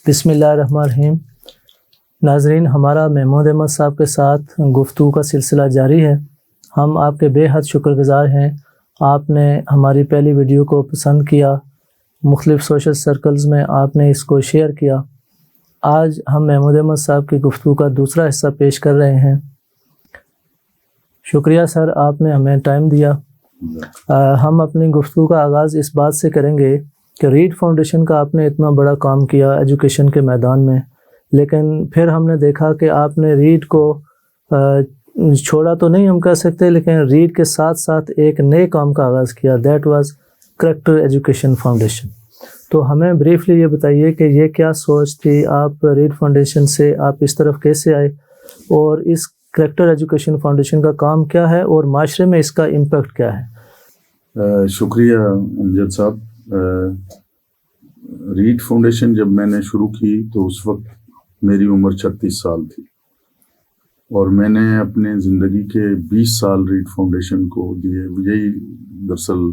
بسم اللہ الرحمن الرحیم۔ ناظرین، ہمارا محمود احمد صاحب کے ساتھ گفتگو کا سلسلہ جاری ہے۔ ہم آپ کے بے حد شکر گزار ہیں، آپ نے ہماری پہلی ویڈیو کو پسند کیا، مختلف سوشل سرکلز میں آپ نے اس کو شیئر کیا۔ آج ہم محمود احمد صاحب کی گفتگو کا دوسرا حصہ پیش کر رہے ہیں۔ شکریہ سر، آپ نے ہمیں ٹائم دیا۔ ہم اپنی گفتگو کا آغاز اس بات سے کریں گے کہ ریڈ فاؤنڈیشن کا آپ نے اتنا بڑا کام کیا ایجوکیشن کے میدان میں، لیکن پھر ہم نے دیکھا کہ آپ نے ریڈ کو چھوڑا تو نہیں ہم کہہ سکتے، لیکن ریڈ کے ساتھ ساتھ ایک نئے کام کا آغاز کیا، that was character education foundation. تو ہمیں بریفلی یہ بتائیے کہ یہ کیا سوچ تھی، آپ ریڈ فاؤنڈیشن سے آپ اس طرف کیسے آئے، اور اس کریکٹر ایجوکیشن فاؤنڈیشن کا کام کیا ہے اور معاشرے میں اس کا امپیکٹ کیا ہے؟ شکریہ امجد صاحب۔ ریڈ فاؤنڈیشن جب میں نے شروع کی تو اس وقت میری عمر 36 سال تھی، اور میں نے اپنے زندگی کے 20 سال ریڈ فاؤنڈیشن کو دیے۔ یہی دراصل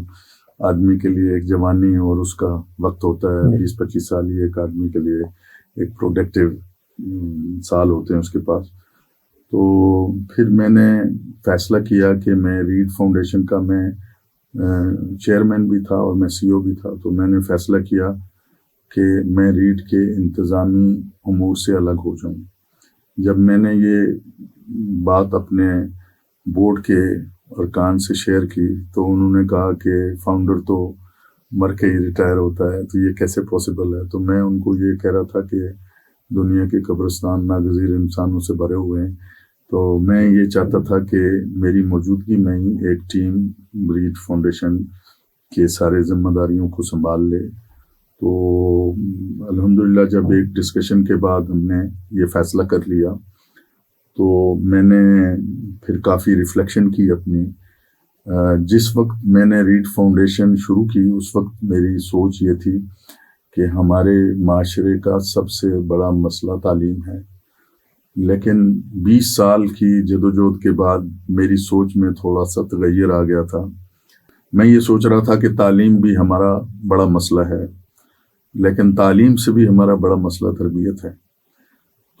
آدمی کے لیے ایک جوانی اور اس کا وقت ہوتا ہے، 20-25 سال ہی ایک آدمی کے لیے ایک پروڈکٹیو سال ہوتے ہیں اس کے پاس۔ تو پھر میں نے فیصلہ کیا کہ میں ریڈ فاؤنڈیشن کا میں چیئرمین بھی تھا اور میں سی او بھی تھا، تو میں نے فیصلہ کیا کہ میں ریڈ کے انتظامی امور سے الگ ہو جاؤں۔ جب میں نے یہ بات اپنے بورڈ کے ارکان سے شیئر کی تو انہوں نے کہا کہ فاؤنڈر تو مر کے ہی ریٹائر ہوتا ہے، تو یہ کیسے پاسبل ہے؟ تو میں ان کو یہ کہہ رہا تھا کہ دنیا کے قبرستان ناگزیر انسانوں سے بھرے ہوئے ہیں، تو میں یہ چاہتا تھا کہ میری موجودگی میں ہی ایک ٹیم ریڈ فاؤنڈیشن کے سارے ذمہ داریوں کو سنبھال لے۔ تو الحمدللہ جب ایک ڈسکشن کے بعد ہم نے یہ فیصلہ کر لیا تو میں نے پھر کافی ریفلیکشن کی اپنی۔ جس وقت میں نے ریڈ فاؤنڈیشن شروع کی اس وقت میری سوچ یہ تھی کہ ہمارے معاشرے کا سب سے بڑا مسئلہ تعلیم ہے، لیکن 20 سال کی جدوجہد کے بعد میری سوچ میں تھوڑا سا تغیر آ گیا تھا۔ میں یہ سوچ رہا تھا کہ تعلیم بھی ہمارا بڑا مسئلہ ہے، لیکن تعلیم سے بھی ہمارا بڑا مسئلہ تربیت ہے۔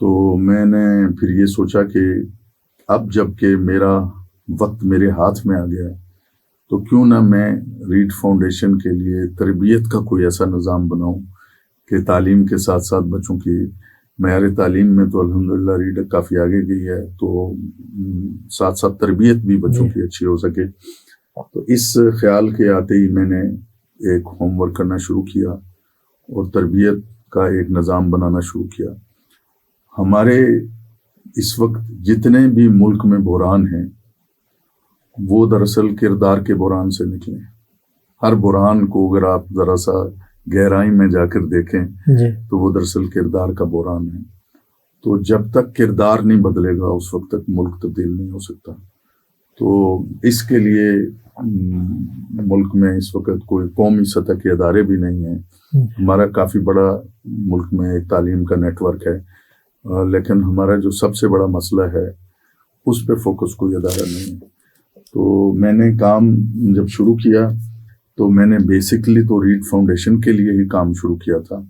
تو میں نے پھر یہ سوچا کہ اب جب کہ میرا وقت میرے ہاتھ میں آ گیا تو کیوں نہ میں ریڈ فاؤنڈیشن کے لیے تربیت کا کوئی ایسا نظام بناؤں کہ تعلیم کے ساتھ ساتھ بچوں کی معیار تعلیم میں تو الحمدللہ ریڈ کافی آگے گئی ہے، تو ساتھ ساتھ تربیت بھی بچوں کی اچھی ہو سکے۔ تو اس خیال کے آتے ہی میں نے ایک ہوم ورک کرنا شروع کیا اور تربیت کا ایک نظام بنانا شروع کیا۔ ہمارے اس وقت جتنے بھی ملک میں بحران ہیں وہ دراصل کردار کے بحران سے نکلے ہیں۔ ہر بحران کو اگر آپ ذرا سا گہرائی میں جا کر دیکھیں تو وہ دراصل کردار کا بحران ہے۔ تو جب تک کردار نہیں بدلے گا اس وقت تک ملک تبدیل نہیں ہو سکتا۔ تو اس کے لیے ملک میں اس وقت کوئی قومی سطح کے ادارے بھی نہیں ہیں۔ ہمارا کافی بڑا ملک میں ایک تعلیم کا نیٹ ورک ہے، لیکن ہمارا جو سب سے بڑا مسئلہ ہے اس پہ فوکس کوئی ادارہ نہیں ہے۔ تو میں نے کام جب شروع کیا تو میں نے بیسکلی تو ریڈ فاؤنڈیشن کے لیے ہی کام شروع کیا تھا،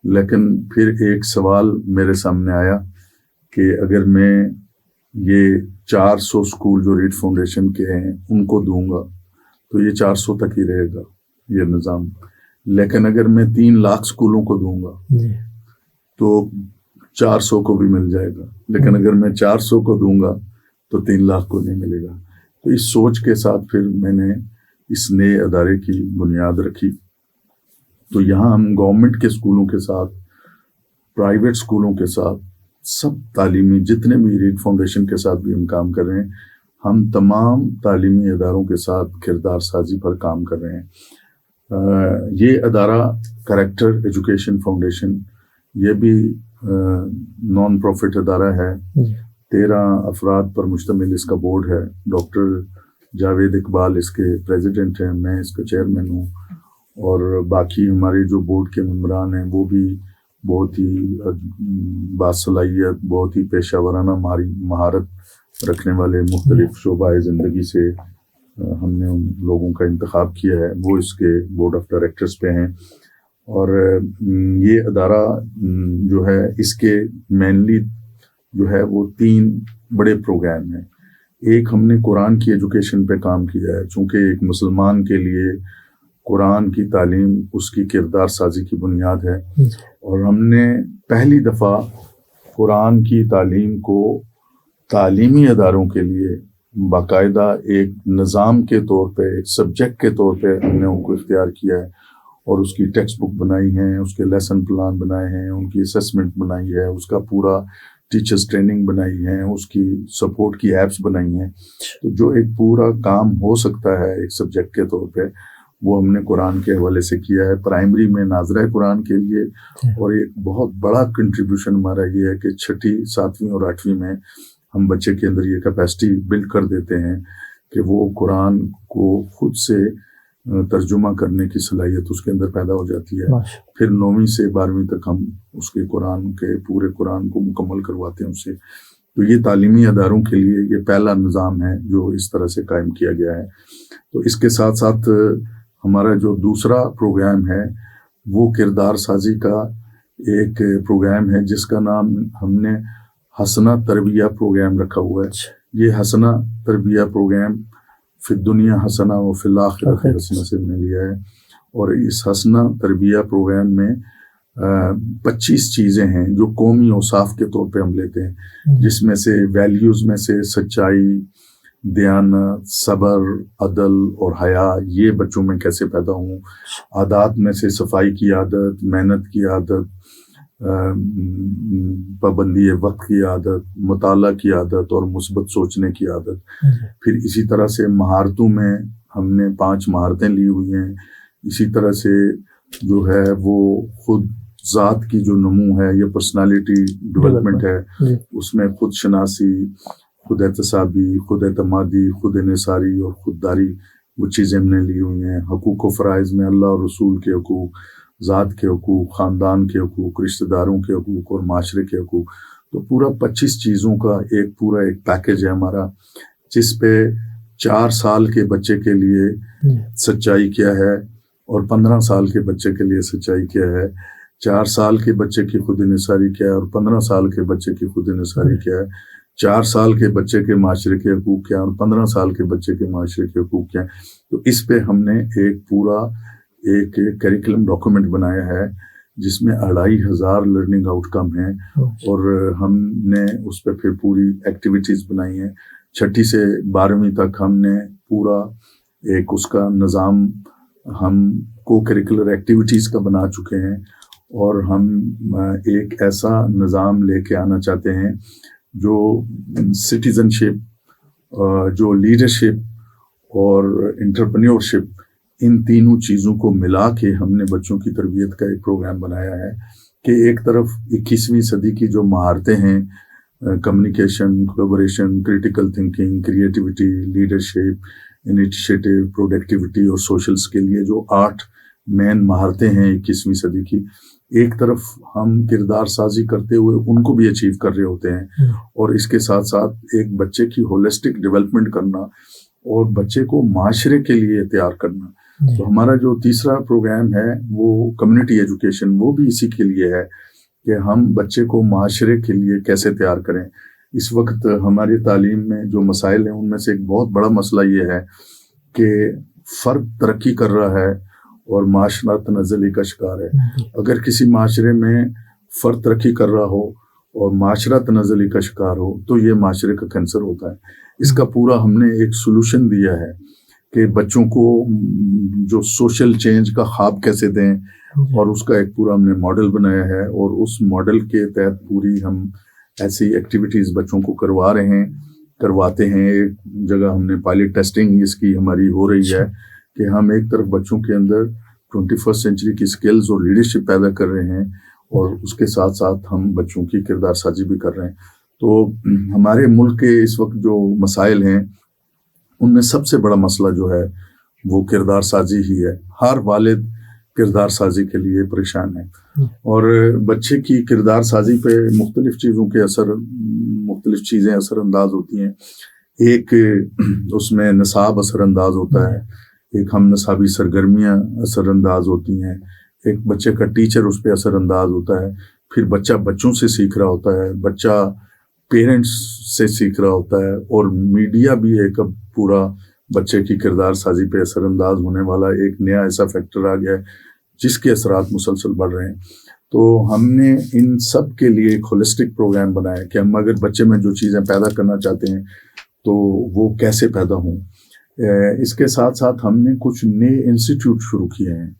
لیکن پھر ایک سوال میرے سامنے آیا کہ اگر میں یہ 400 سکول جو ریڈ فاؤنڈیشن کے ہیں ان کو دوں گا تو یہ 400 تک ہی رہے گا یہ نظام، لیکن اگر میں 3 لاکھ سکولوں کو دوں گا تو 400 کو بھی مل جائے گا، لیکن اگر میں 400 کو دوں گا تو 3 لاکھ کو نہیں ملے گا۔ تو اس سوچ کے ساتھ پھر میں نے اس نئے ادارے کی بنیاد رکھی۔ تو یہاں ہم گورنمنٹ کے اسکولوں کے ساتھ، پرائیویٹ اسکولوں کے ساتھ، سب تعلیمی جتنے بھی ریڈ فاؤنڈیشن کے ساتھ بھی ہم کام کر رہے ہیں، ہم تمام تعلیمی اداروں کے ساتھ کردار سازی پر کام کر رہے ہیں۔ یہ ادارہ کریکٹر ایجوکیشن فاؤنڈیشن یہ بھی نان پروفٹ ادارہ ہے، 13 افراد پر مشتمل اس کا بورڈ ہے۔ ڈاکٹر جاوید اقبال اس کے پریزیڈنٹ ہیں، میں اس کا چیئرمین ہوں، اور باقی ہمارے جو بورڈ کے ممبران ہیں وہ بھی بہت ہی باصلاحیت، بہت ہی پیشہ ورانہ مہارت رکھنے والے مختلف شعبۂ زندگی سے ہم نے ان لوگوں کا انتخاب کیا ہے، وہ اس کے بورڈ آف ڈائریکٹرز پہ ہیں۔ اور یہ ادارہ جو ہے اس کے مینلی جو ہے وہ 3 بڑے پروگرام ہیں. ایک ہم نے قرآن کی ایجوکیشن پہ کام کیا ہے، چونکہ ایک مسلمان کے لیے قرآن کی تعلیم اس کی کردار سازی کی بنیاد ہے، اور ہم نے پہلی دفعہ قرآن کی تعلیم کو تعلیمی اداروں کے لیے باقاعدہ ایک نظام کے طور پہ، ایک سبجیکٹ کے طور پہ ہم نے ان کو اختیار کیا ہے، اور اس کی ٹیکسٹ بک بنائی ہیں، اس کے لیسن پلان بنائے ہیں، ان کی اسیسمنٹ بنائی ہے، اس کا پورا ٹیچرز ٹریننگ بنائی ہے، اس کی سپورٹ کی ایپس بنائی ہیں. تو جو ایک پورا کام ہو سکتا ہے ایک سبجیکٹ کے طور پہ، وہ ہم نے قرآن کے حوالے سے کیا ہے. پرائمری میں ناظرہ قرآن کے لیے، اور ایک بہت بڑا کنٹریبیوشن ہمارا یہ ہے کہ 6ٹھی 7ویں اور 8ویں میں ہم بچے کے اندر یہ کیپیسٹی بلڈ کر دیتے ہیں کہ وہ قرآن کو خود سے ترجمہ کرنے کی صلاحیت اس کے اندر پیدا ہو جاتی ہے. پھر 9ویں سے 12ویں تک ہم اس کے قرآن کے پورے قرآن کو مکمل کرواتے ہیں اس سے. تو یہ تعلیمی اداروں کے لیے یہ پہلا نظام ہے جو اس طرح سے قائم کیا گیا ہے. تو اس کے ساتھ ساتھ ہمارا جو دوسرا پروگرام ہے وہ کردار سازی کا ایک پروگرام ہے جس کا نام ہم نے حسنہ تربیہ پروگرام رکھا ہوا ہے. یہ حسنہ تربیہ پروگرام فی الدنیا حسنہ و فی الآخرۃ حسنہ سے میں لیا ہے. اور اس حسنہ تربیہ پروگرام میں 25 چیزیں ہیں جو قومی اوصاف کے طور پہ ہم لیتے ہیں، جس میں سے ویلیوز میں سے سچائی، دیانت، صبر، عدل اور حیا یہ بچوں میں کیسے پیدا ہوں. عادات میں سے صفائی کی عادت، محنت کی عادت، پابندی وقت کی عادت، مطالعہ کی عادت اور مثبت سوچنے کی عادت. پھر اسی طرح سے مہارتوں میں ہم نے 5 مہارتیں لی ہوئی ہیں. اسی طرح سے جو ہے وہ خود ذات کی جو نمو ہے یا پرسنالٹی ڈیولپمنٹ ہے، اس میں خود شناسی، خود احتسابی، خود اعتمادی، خود انحصاری اور خودداری وہ چیزیں ہم نے لی ہوئی ہیں. حقوق و فرائض میں اللہ اور رسول کے حقوق، ذات کے حقوق، خاندان کے حقوق، رشتہ داروں کے حقوق اور معاشرے کے حقوق. تو پورا 25 چیزوں کا ایک پورا ایک پیکج ہے ہمارا، جس پہ 4 سال کے بچے کے لیے سچائی کیا ہے اور 15 سال کے بچے کے لیے سچائی کیا ہے. 4 سال کے بچے کی خود انحصاری کیا ہے اور 15 سال کے بچے کی خود انحصاری کیا ہے. 4 سال کے بچے کے معاشرے کے حقوق کیا اور 15 سال کے بچے کے معاشرے کے حقوق کیا. تو اس پہ ہم نے ایک پورا ایک کریکولم ڈاکومنٹ بنایا ہے جس میں 2500 لرننگ آؤٹ کم ہیں، اور ہم نے اس پہ پھر پوری ایکٹیویٹیز بنائی ہیں. 6ٹھی سے 12ویں تک ہم نے پورا ایک اس کا نظام ہم کو کریکولر ایکٹیویٹیز کا بنا چکے ہیں، اور ہم ایک ایسا نظام لے کے آنا چاہتے ہیں جو سٹیزنشپ، جو لیڈرشپ اور انٹرپرینیورشپ، ان تینوں چیزوں کو ملا کے ہم نے بچوں کی تربیت کا ایک پروگرام بنایا ہے کہ ایک طرف 21ویں صدی کی جو مہارتیں ہیں، communication, collaboration, critical thinking, creativity, leadership, initiative, productivity اور سوشلز کے لیے جو 8 مین مہارتیں ہیں 21ویں صدی کی، ایک طرف ہم کردار سازی کرتے ہوئے ان کو بھی اچیو کر رہے ہوتے ہیں، اور اس کے ساتھ ساتھ ایک بچے کی ہولسٹک ڈیولپمنٹ کرنا اور بچے کو معاشرے کے لیے تیار کرنا. تو ہمارا جو تیسرا پروگرام ہے وہ کمیونٹی ایجوکیشن، وہ بھی اسی کے لیے ہے کہ ہم بچے کو معاشرے کے لیے کیسے تیار کریں. اس وقت ہماری تعلیم میں جو مسائل ہیں ان میں سے ایک بہت بڑا مسئلہ یہ ہے کہ فرد ترقی کر رہا ہے اور معاشرہ تنزلی کا شکار ہے. اگر کسی معاشرے میں فرد ترقی کر رہا ہو اور معاشرہ تنزلی کا شکار ہو تو یہ معاشرے کا کینسر ہوتا ہے. اس کا پورا ہم نے ایک سولوشن دیا ہے کہ بچوں کو جو سوشل چینج کا خواب کیسے دیں، اور اس کا ایک پورا ہم نے ماڈل بنایا ہے، اور اس ماڈل کے تحت پوری ہم ایسی ایکٹیویٹیز بچوں کو کرواتے ہیں. ایک جگہ ہم نے پائلٹ ٹیسٹنگ اس کی ہماری ہو رہی ہے کہ ہم ایک طرف بچوں کے اندر 21 سینچری کی سکلز اور لیڈرشپ پیدا کر رہے ہیں، اور اس کے ساتھ ساتھ ہم بچوں کی کردار سازی بھی کر رہے ہیں. تو ہمارے ملک کے اس وقت جو مسائل ہیں ان میں سب سے بڑا مسئلہ جو ہے وہ کردار سازی ہی ہے. ہر والد کردار سازی کے لیے پریشان ہے، اور بچے کی کردار سازی پہ مختلف چیزوں کے مختلف چیزیں اثر انداز ہوتی ہیں. ایک اس میں نصاب اثر انداز ہوتا ہے، ایک ہم نصابی سرگرمیاں اثر انداز ہوتی ہیں، ایک بچے کا ٹیچر اس پہ اثر انداز ہوتا ہے، پھر بچہ بچوں سے سیکھ رہا ہوتا ہے، بچہ پیرنٹس سے سیکھ رہا ہوتا ہے، اور میڈیا بھی ایک اب پورا بچے کی کردار سازی پہ اثر انداز ہونے والا ایک نیا ایسا فیکٹر آ گیا ہے جس کے اثرات مسلسل بڑھ رہے ہیں. تو ہم نے ان سب کے لیے ایک ہولسٹک پروگرام بنایا کہ ہم اگر بچے میں جو چیزیں پیدا کرنا چاہتے ہیں تو وہ کیسے پیدا ہوں. اس کے ساتھ ساتھ ہم نے کچھ نئے انسٹیٹیوٹ شروع کیے ہیں.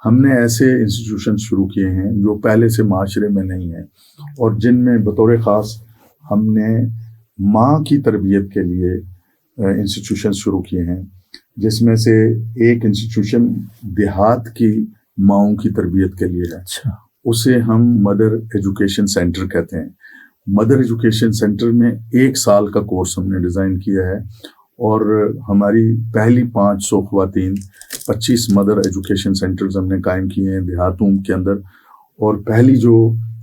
ہم نے ایسے انسٹیٹیوشن شروع کیے ہیں جو پہلے سے معاشرے میں نہیں ہیں، اور جن میں بطور خاص ہم نے ماں کی تربیت کے لیے انسٹیٹیوشن شروع کیے ہیں، جس میں سے ایک انسٹیٹیوشن دیہات کی ماؤں کی تربیت کے لیے ہے. اسے ہم مدر ایجوکیشن سینٹر کہتے ہیں. مدر ایجوکیشن سینٹر میں 1 سال کا کورس ہم نے ڈیزائن کیا ہے، اور ہماری پہلی 500 خواتین 25 مدر ایجوکیشن سینٹرز ہم نے قائم کیے ہیں دیہاتوں کے اندر، اور پہلی جو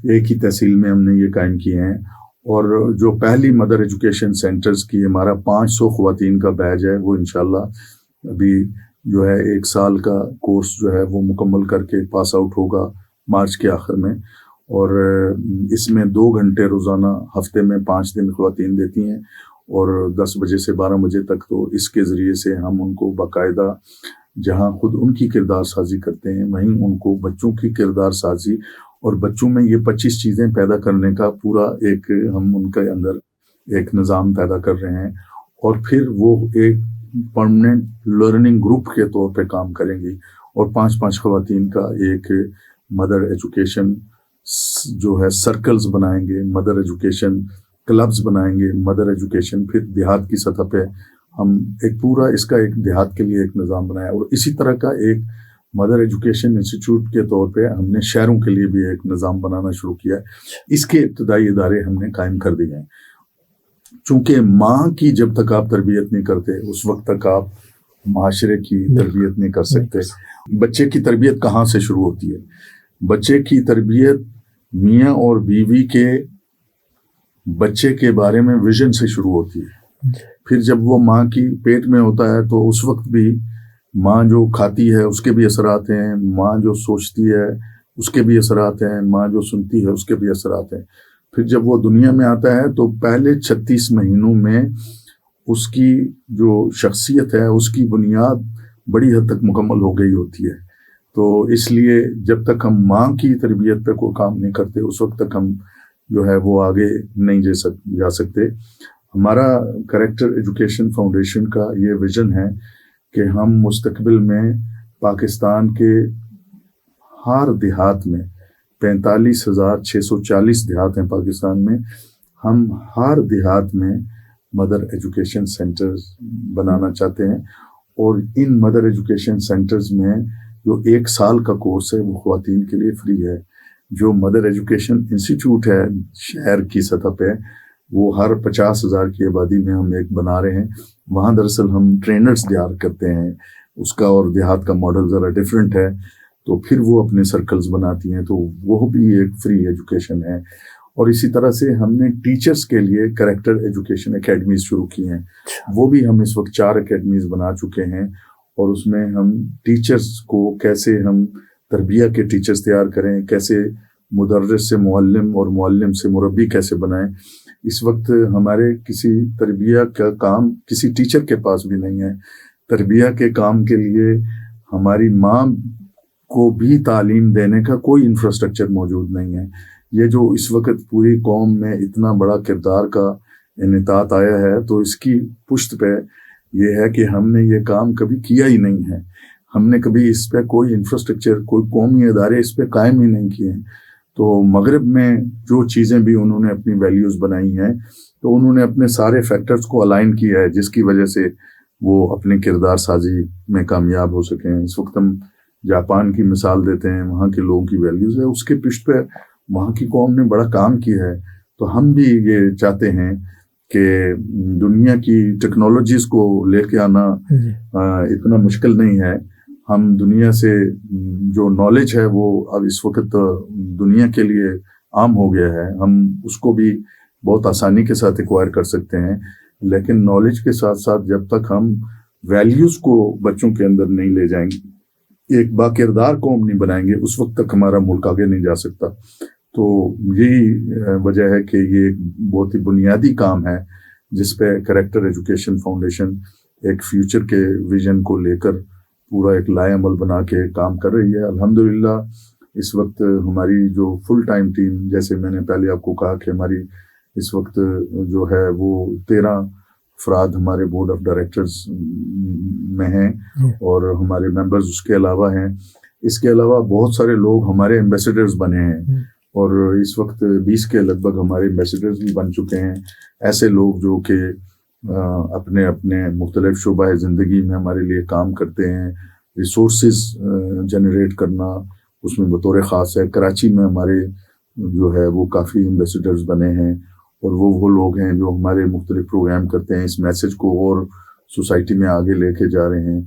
ایک ہی تحصیل میں ہم نے یہ قائم کیے ہیں. اور جو پہلی مدر ایجوکیشن سینٹرز کی ہمارا 500 خواتین کا بیچ ہے، وہ انشاءاللہ ابھی جو ہے 1 سال کا کورس جو ہے وہ مکمل کر کے پاس آؤٹ ہوگا مارچ کے آخر میں. اور اس میں 2 گھنٹے روزانہ ہفتے میں 5 دن خواتین دیتی ہیں، اور 10 بجے سے 12 بجے تک. تو اس کے ذریعے سے ہم ان کو باقاعدہ جہاں خود ان کی کردار سازی کرتے ہیں، وہیں ان کو بچوں کی کردار سازی اور بچوں میں یہ 25 چیزیں پیدا کرنے کا پورا ایک ہم ان کے اندر ایک نظام پیدا کر رہے ہیں. اور پھر وہ ایک پرماننٹ لرننگ گروپ کے طور پہ کام کریں گی، اور 5 خواتین کا ایک مدر ایجوکیشن جو ہے سرکلز بنائیں گے، مدر ایجوکیشن کلبز بنائیں گے، مدر ایجوکیشن. پھر دیہات کی سطح پہ ہم ایک پورا اس کا ایک دیہات کے لیے ایک نظام بنایا، اور اسی طرح کا ایک مدر ایجوکیشن انسٹیٹیوٹ کے طور پہ ہم نے شہروں کے لیے بھی ایک نظام بنانا شروع کیا ہے. اس کے ابتدائی ادارے ہم نے قائم کر دیے ہیں. چونکہ ماں کی جب تک آپ تربیت نہیں کرتے اس وقت تک آپ معاشرے کی تربیت نہیں کر سکتے. بچے کی تربیت کہاں سے شروع ہوتی ہے؟ بچے کی تربیت میاں اور بیوی کے بچے کے بارے میں ویژن سے شروع ہوتی ہے. پھر جب وہ ماں کی پیٹ میں ہوتا ہے تو اس وقت بھی ماں جو کھاتی ہے اس کے بھی اثرات ہیں، ماں جو سوچتی ہے اس کے بھی اثرات ہیں، ماں جو سنتی ہے اس کے بھی اثرات ہیں. پھر جب وہ دنیا میں آتا ہے تو پہلے 36 مہینوں میں اس کی جو شخصیت ہے اس کی بنیاد بڑی حد تک مکمل ہو گئی ہوتی ہے. تو اس لیے جب تک ہم ماں کی تربیت پہ کوئی کام نہیں کرتے اس وقت تک ہم جو ہے وہ آگے نہیں جا سکتے. ہمارا کریکٹر ایجوکیشن فاؤنڈیشن کا یہ ویژن ہے کہ ہم مستقبل میں پاکستان کے ہر دیہات میں 45,640 دیہات ہیں پاکستان میں، ہم ہر دیہات میں مدر ایجوکیشن سینٹرز بنانا چاہتے ہیں. اور ان مدر ایجوکیشن سینٹرز میں جو 1 سال کا کورس ہے وہ خواتین کے لیے فری ہے. جو مدر ایجوکیشن انسٹیٹیوٹ ہے شہر کی سطح پہ وہ ہر 50,000 کی آبادی میں ہم ایک بنا رہے ہیں. وہاں دراصل ہم ٹرینرز تیار کرتے ہیں، اس کا اور دیہات کا ماڈل ذرا ڈیفرنٹ ہے. تو پھر وہ اپنے سرکلز بناتی ہیں، تو وہ بھی ایک فری ایجوکیشن ہے. اور اسی طرح سے ہم نے ٹیچرز کے لیے کریکٹر ایجوکیشن اکیڈمیز شروع کی ہیں. وہ بھی ہم اس وقت 4 اکیڈمیز بنا چکے ہیں، اور اس میں ہم ٹیچرز کو کیسے ہم تربیہ کے ٹیچرز تیار کریں، کیسے مدرس سے معلم اور معلم سے مربی کیسے بنائیں. اس وقت ہمارے کسی تربیہ کا کام کسی ٹیچر کے پاس بھی نہیں ہے. تربیہ کے کام کے لیے ہماری ماں کو بھی تعلیم دینے کا کوئی انفراسٹرکچر موجود نہیں ہے. یہ جو اس وقت پوری قوم میں اتنا بڑا کردار کا انعطاف آیا ہے تو اس کی پشت پہ یہ ہے کہ ہم نے یہ کام کبھی کیا ہی نہیں ہے. ہم نے کبھی اس پہ کوئی انفراسٹرکچر، کوئی قومی ادارے اس پہ قائم ہی نہیں کیے ہیں. تو مغرب میں جو چیزیں بھی انہوں نے اپنی ویلیوز بنائی ہیں تو انہوں نے اپنے سارے فیکٹرز کو الائن کیا ہے جس کی وجہ سے وہ اپنے کردار سازی میں کامیاب ہو سکیں. اس وقت ہم جاپان کی مثال دیتے ہیں، وہاں کے لوگوں کی ویلیوز ہے، اس کے پشت پہ وہاں کی قوم نے بڑا کام کیا ہے. تو ہم بھی یہ چاہتے ہیں کہ دنیا کی ٹیکنالوجیز کو لے کے آنا اتنا مشکل نہیں ہے. ہم دنیا سے جو نالج ہے وہ اب اس وقت دنیا کے لیے عام ہو گیا ہے، ہم اس کو بھی بہت آسانی کے ساتھ ایکوائر کر سکتے ہیں. لیکن نالج کے ساتھ ساتھ جب تک ہم ویلیوز کو بچوں کے اندر نہیں لے جائیں گے، ایک باکردار قوم نہیں بنائیں گے اس وقت تک ہمارا ملک آگے نہیں جا سکتا. تو یہی وجہ ہے کہ یہ ایک بہت ہی بنیادی کام ہے جس پہ کریکٹر ایجوکیشن فاؤنڈیشن ایک فیوچر کے ویژن کو لے کر پورا ایک لائے عمل بنا کے کام کر رہی ہے. الحمدللہ اس وقت ہماری جو فل ٹائم ٹیم، جیسے میں نے پہلے آپ کو کہا کہ ہماری اس وقت جو ہے وہ 13 افراد ہمارے بورڈ آف ڈائریکٹرز میں ہیں اور ہمارے ممبرز اس کے علاوہ ہیں. اس کے علاوہ بہت سارے لوگ ہمارے ایمبیسڈرز بنے ہیں اور اس وقت 20 کے لگ بھگ ہمارے ایمبیسڈرز بھی بن چکے ہیں. ایسے لوگ جو کہ اپنے اپنے مختلف شعبۂ زندگی میں ہمارے لیے کام کرتے ہیں. ریسورسز جنریٹ کرنا اس میں بطور خاص ہے. کراچی میں ہمارے جو ہے وہ کافی ایمبیسڈرز بنے ہیں اور وہ لوگ ہیں جو ہمارے مختلف پروگرام کرتے ہیں، اس میسج کو اور سوسائٹی میں آگے لے کے جا رہے ہیں.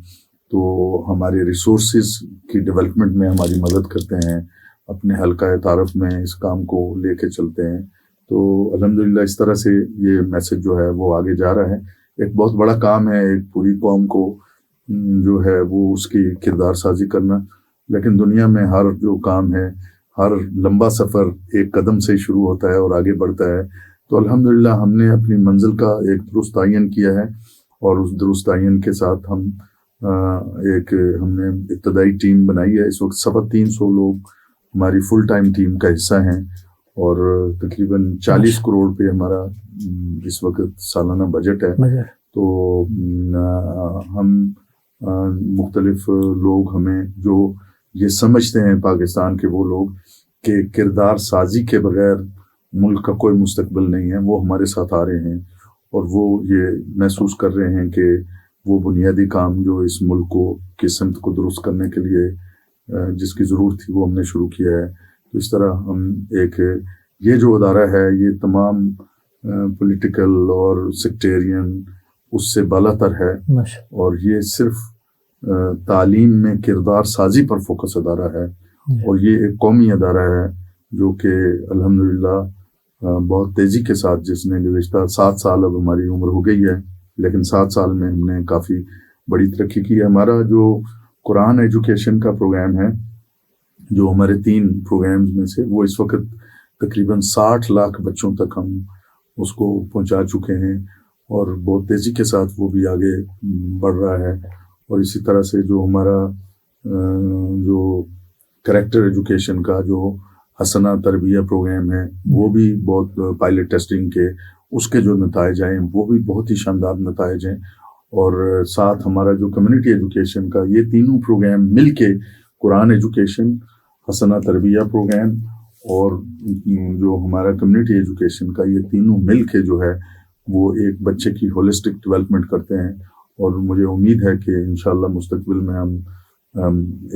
تو ہمارے ریسورسز کی ڈیولپمنٹ میں ہماری مدد کرتے ہیں، اپنے حلقہ تعارف میں اس کام کو لے کے چلتے ہیں. تو الحمدللہ اس طرح سے یہ میسج جو ہے وہ آگے جا رہا ہے. ایک بہت بڑا کام ہے ایک پوری قوم کو جو ہے وہ اس کی کردار سازی کرنا، لیکن دنیا میں ہر جو کام ہے، ہر لمبا سفر ایک قدم سے شروع ہوتا ہے اور آگے بڑھتا ہے. تو الحمدللہ ہم نے اپنی منزل کا ایک درست تعین کیا ہے اور اس درست تعین کے ساتھ ہم نے ابتدائی ٹیم بنائی ہے. اس وقت 350 لوگ ہماری فل ٹائم ٹیم کا حصہ ہیں اور تقریباً 40 کروڑ پہ ہمارا اس وقت سالانہ بجٹ ہے. تو ہم مختلف لوگ ہمیں جو یہ سمجھتے ہیں پاکستان کے وہ لوگ کہ کردار سازی کے بغیر ملک کا کوئی مستقبل نہیں ہے، وہ ہمارے ساتھ آ رہے ہیں اور وہ یہ محسوس کر رہے ہیں کہ وہ بنیادی کام جو اس ملک کو کی سمت کو درست کرنے کے لیے جس کی ضرورت تھی وہ ہم نے شروع کیا ہے. تو اس طرح ہم یہ جو ادارہ ہے یہ تمام پولیٹیکل اور سیکٹیرین اس سے بالا تر ہے اور یہ صرف تعلیم میں کردار سازی پر فوکس ادارہ ہے اور یہ ایک قومی ادارہ ہے جو کہ الحمدللہ بہت تیزی کے ساتھ، جس نے گزشتہ 7 سال اب ہماری عمر ہو گئی ہے لیکن 7 سال میں ہم نے کافی بڑی ترقی کی ہے. ہمارا جو قرآن ایجوکیشن کا پروگرام ہے جو ہمارے 3 پروگرامز میں سے، وہ اس وقت تقریباً 60 لاکھ بچوں تک ہم اس کو پہنچا چکے ہیں اور بہت تیزی کے ساتھ وہ بھی آگے بڑھ رہا ہے. اور اسی طرح سے جو ہمارا جو کریکٹر ایجوکیشن کا جو حسنہ تربیہ پروگرام ہے وہ بھی بہت پائلٹ ٹیسٹنگ کے اس کے جو نتائج آئے ہیں وہ بھی بہت ہی شاندار نتائج ہیں. اور ساتھ ہمارا جو کمیونٹی ایجوکیشن کا، یہ تینوں پروگرام مل کے قرآن ایجوکیشن، حسنہ تربیہ پروگرام اور جو ہمارا کمیونٹی ایجوکیشن کا، یہ تینوں مل کے جو ہے وہ ایک بچے کی ہولسٹک ڈیولپمنٹ کرتے ہیں. اور مجھے امید ہے کہ انشاءاللہ مستقبل میں ہم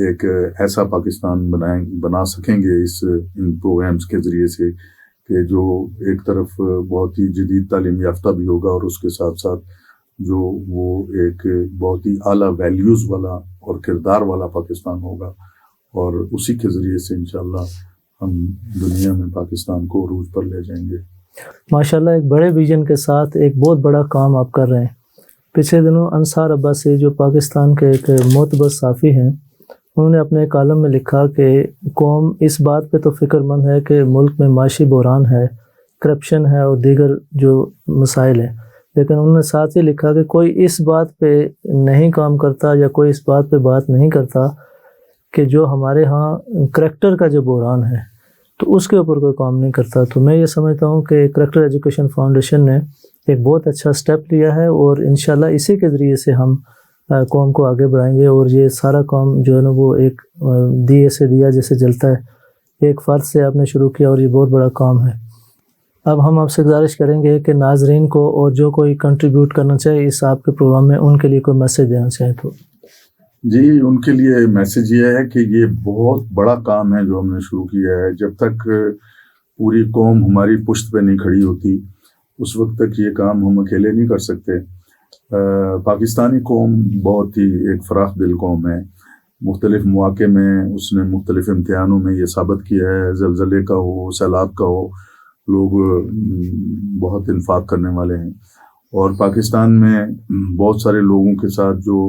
ایک ایسا پاکستان بنا سکیں گے ان پروگرامز کے ذریعے سے کہ جو ایک طرف بہت ہی جدید تعلیم یافتہ بھی ہوگا اور اس کے ساتھ ساتھ جو وہ ایک بہت ہی اعلیٰ ویلیوز والا اور کردار والا پاکستان ہوگا اور اسی کے ذریعے سے انشاءاللہ ہم دنیا میں پاکستان کو عروج پر لے جائیں گے. ماشاءاللہ ایک بڑے ویژن کے ساتھ ایک بہت بڑا کام آپ کر رہے ہیں. پچھلے دنوں انصار عباسی جو پاکستان کے ایک معتبر صحافی ہیں، انہوں نے اپنے کالم میں لکھا کہ قوم اس بات پہ تو فکر مند ہے کہ ملک میں معاشی بحران ہے، کرپشن ہے اور دیگر جو مسائل ہیں، لیکن انہوں نے ساتھ ہی لکھا کہ کوئی اس بات پہ نہیں کام کرتا یا کوئی اس بات پہ بات نہیں کرتا کہ جو ہمارے ہاں کریکٹر کا جو بحران ہے تو اس کے اوپر کوئی کام نہیں کرتا. تو میں یہ سمجھتا ہوں کہ کریکٹر ایجوکیشن فاؤنڈیشن نے ایک بہت اچھا سٹیپ لیا ہے اور انشاءاللہ اسی کے ذریعے سے ہم قوم کو آگے بڑھائیں گے. اور یہ سارا کام جو ہے نا وہ ایک دیے سے دیا جیسے جلتا ہے، ایک فرد سے آپ نے شروع کیا اور یہ بہت بڑا کام ہے. اب ہم آپ سے گزارش کریں گے کہ ناظرین کو اور جو کوئی کنٹریبیوٹ کرنا چاہے اس آپ کے پروگرام میں، ان کے لیے کوئی میسیج دینا چاہیں تو. جی، ان کے لیے میسیج یہ ہے کہ یہ بہت بڑا کام ہے جو ہم نے شروع کیا ہے. جب تک پوری قوم ہماری پشت پہ نہیں کھڑی ہوتی اس وقت تک یہ کام ہم اکیلے نہیں کر سکتے. پاکستانی قوم بہت ہی ایک فراخ دل قوم ہے. مختلف مواقع میں اس نے مختلف امتحانوں میں یہ ثابت کیا ہے، زلزلے کا ہو، سیلاب کا ہو، لوگ بہت انفاق کرنے والے ہیں. اور پاکستان میں بہت سارے لوگوں کے ساتھ جو